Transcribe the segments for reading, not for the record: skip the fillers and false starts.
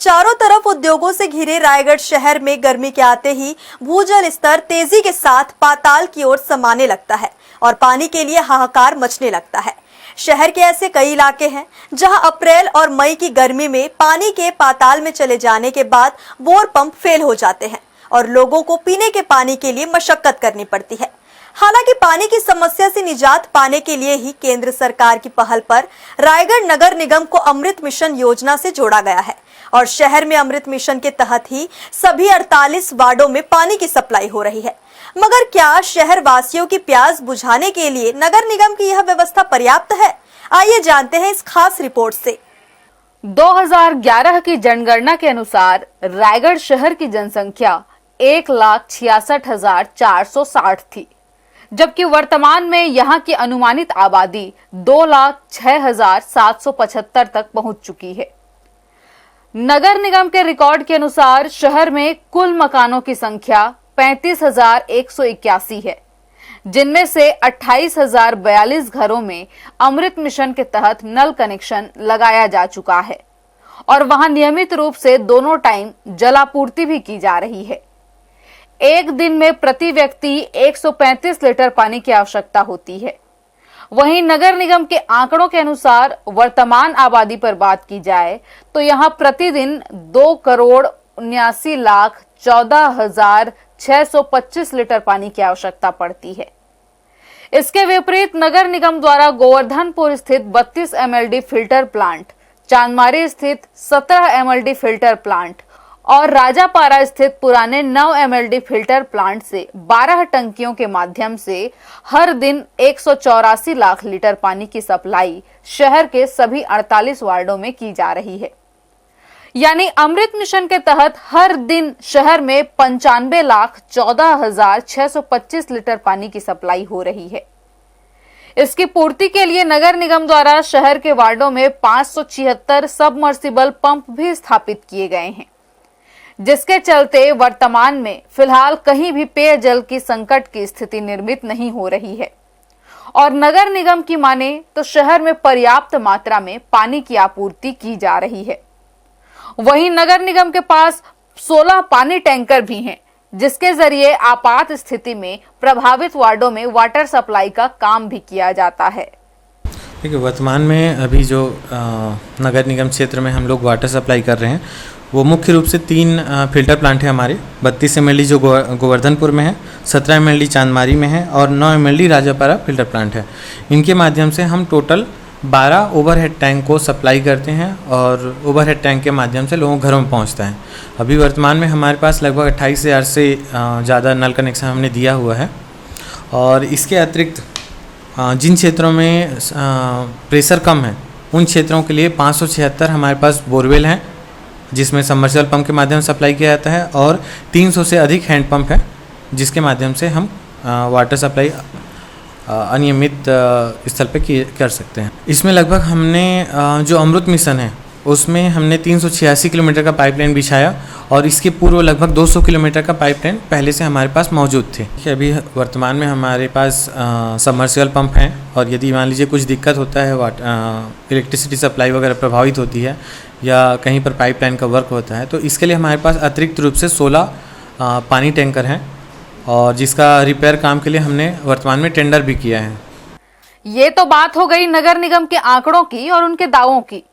चारों तरफ उद्योगों से घिरे रायगढ़ शहर में गर्मी के आते ही भूजल स्तर तेजी के साथ पाताल की ओर समाने लगता है और पानी के लिए हाहाकार मचने लगता है। शहर के ऐसे कई इलाके हैं जहां अप्रैल और मई की गर्मी में पानी के पाताल में चले जाने के बाद बोर पंप फेल हो जाते हैं और लोगों को पीने के पानी के लिए मशक्कत करनी पड़ती है। हालांकि पानी की समस्या से निजात पाने के लिए ही केंद्र सरकार की पहल पर रायगढ़ नगर निगम को अमृत मिशन योजना से जोड़ा गया है और शहर में अमृत मिशन के तहत ही सभी 48 वार्डों में पानी की सप्लाई हो रही है। मगर क्या शहर वासियों की प्यास बुझाने के लिए नगर निगम की यह व्यवस्था पर्याप्त है? आइए जानते हैं इस खास रिपोर्ट से। 2011 की जनगणना के अनुसार रायगढ़ शहर की जनसंख्या 1,66,460 थी, जबकि वर्तमान में यहां की अनुमानित आबादी 2,06,775 तक पहुंच चुकी है। नगर निगम के रिकॉर्ड के अनुसार शहर में कुल मकानों की संख्या 35,181 है, जिनमें से 28,042 घरों में अमृत मिशन के तहत नल कनेक्शन लगाया जा चुका है और वहां नियमित रूप से दोनों टाइम जलापूर्ति भी की जा रही है। एक दिन में प्रति व्यक्ति 135 लीटर पानी की आवश्यकता होती है। वहीं नगर निगम के आंकड़ों के अनुसार वर्तमान आबादी पर बात की जाए तो यहां प्रतिदिन 2,79,14,625 लीटर पानी की आवश्यकता पड़ती है। इसके विपरीत नगर निगम द्वारा गोवर्धनपुर स्थित 32 MLD फिल्टर प्लांट, चांदमारी स्थित 17 MLD फिल्टर प्लांट और राजापारा स्थित पुराने 9 MLD फिल्टर प्लांट से 12 टंकियों के माध्यम से हर दिन 184 लाख लीटर पानी की सप्लाई शहर के सभी 48 वार्डों में की जा रही है। यानी अमृत मिशन के तहत हर दिन शहर में 95,14,625 लीटर पानी की सप्लाई हो रही है। इसकी पूर्ति के लिए नगर निगम द्वारा शहर के वार्डों में 576 सबमर्सिबल पंप भी स्थापित किए गए हैं, जिसके चलते वर्तमान में फिलहाल कहीं भी पेयजल की संकट की स्थिति निर्मित नहीं हो रही है और नगर निगम की माने तो शहर में पर्याप्त मात्रा में पानी की आपूर्ति की जा रही है। वहीं नगर निगम के पास 16 पानी टैंकर भी हैं, जिसके जरिए आपात स्थिति में प्रभावित वार्डों में वाटर सप्लाई का काम भी किया जाता है। देखिए, वर्तमान में अभी जो नगर निगम क्षेत्र में हम लोग वाटर सप्लाई कर रहे हैं वो मुख्य रूप से 3 फिल्टर प्लांट है हमारे। 32 MLD जो गोवर्धनपुर में है, 17 MLD चांदमारी में है और 9 MLD राजापारा फिल्टर प्लांट है। इनके माध्यम से हम टोटल 12 ओवरहेड टैंक को सप्लाई करते हैं और ओवरहेड टैंक के माध्यम से लोगों के घरों में पहुंचता है। अभी वर्तमान में हमारे पास लगभग 28,000 से ज़्यादा नल कनेक्शन हमने दिया हुआ है और इसके अतिरिक्त जिन क्षेत्रों में प्रेशर कम है उन क्षेत्रों के लिए 576 हमारे पास बोरवेल हैं, जिसमें सबमर्सिबल पंप के माध्यम से सप्लाई किया जाता है और 300 से अधिक हैंड पंप है, जिसके माध्यम से हम वाटर सप्लाई अनियमित स्थल पे कर सकते हैं। इसमें लगभग हमने जो अमृत मिशन है उसमें हमने 386 किलोमीटर का पाइपलाइन बिछाया और इसके पूर्व लगभग 200 किलोमीटर का पाइपलाइन पहले से हमारे पास मौजूद थे। अभी वर्तमान में हमारे पास सबमर्सिबल पंप हैं और यदि मान लीजिए कुछ दिक्कत होता है, इलेक्ट्रिसिटी सप्लाई वगैरह प्रभावित होती है या कहीं पर पाइपलाइन का वर्क होता है, तो इसके लिए हमारे पास अतिरिक्त रूप से 16 पानी टैंकर हैं और जिसका रिपेयर काम के लिए हमने वर्तमान में टेंडर भी किया है। ये तो बात हो गई नगर निगम के आंकड़ों की और उनके दावों की,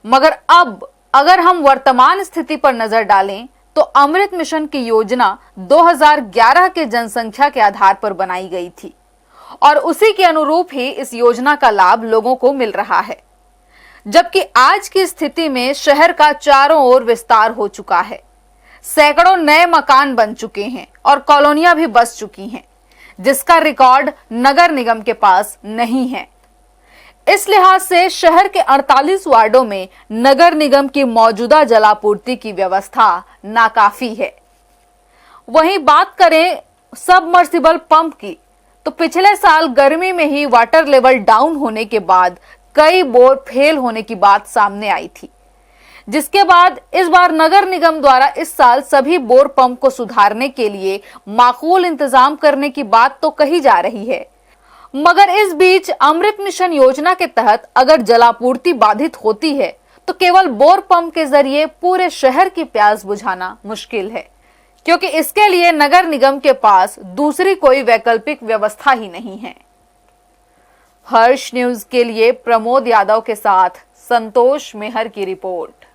मगर अब अगर हम वर्तमान स्थिति पर नजर डालें तो अमृत मिशन की योजना 2011 के जनसंख्या के आधार पर बनाई गई थी और उसी के अनुरूप ही इस योजना का लाभ लोगों को मिल रहा है, जबकि आज की स्थिति में शहर का चारों ओर विस्तार हो चुका है। सैकड़ों नए मकान बन चुके हैं और कॉलोनियां भी बस चुकी हैं, जिसका रिकॉर्ड नगर निगम के पास नहीं है। इस लिहाज से शहर के 48 वार्डों में नगर निगम की मौजूदा जलापूर्ति की व्यवस्था नाकाफी है। वहीं बात करें सबमर्सिबल पंप की, तो पिछले साल गर्मी में ही वाटर लेवल डाउन होने के बाद कई बोर फेल होने की बात सामने आई थी, जिसके बाद इस बार नगर निगम द्वारा इस साल सभी बोर पंप को सुधारने के लिए माकूल इंतजाम करने की बात तो कही जा रही है। मगर इस बीच अमृत मिशन योजना के तहत अगर जलापूर्ति बाधित होती है तो केवल बोर पंप के जरिए पूरे शहर की प्यास बुझाना मुश्किल है, क्योंकि इसके लिए नगर निगम के पास दूसरी कोई वैकल्पिक व्यवस्था ही नहीं है। हर्ष न्यूज के लिए प्रमोद यादव के साथ संतोष मेहर की रिपोर्ट।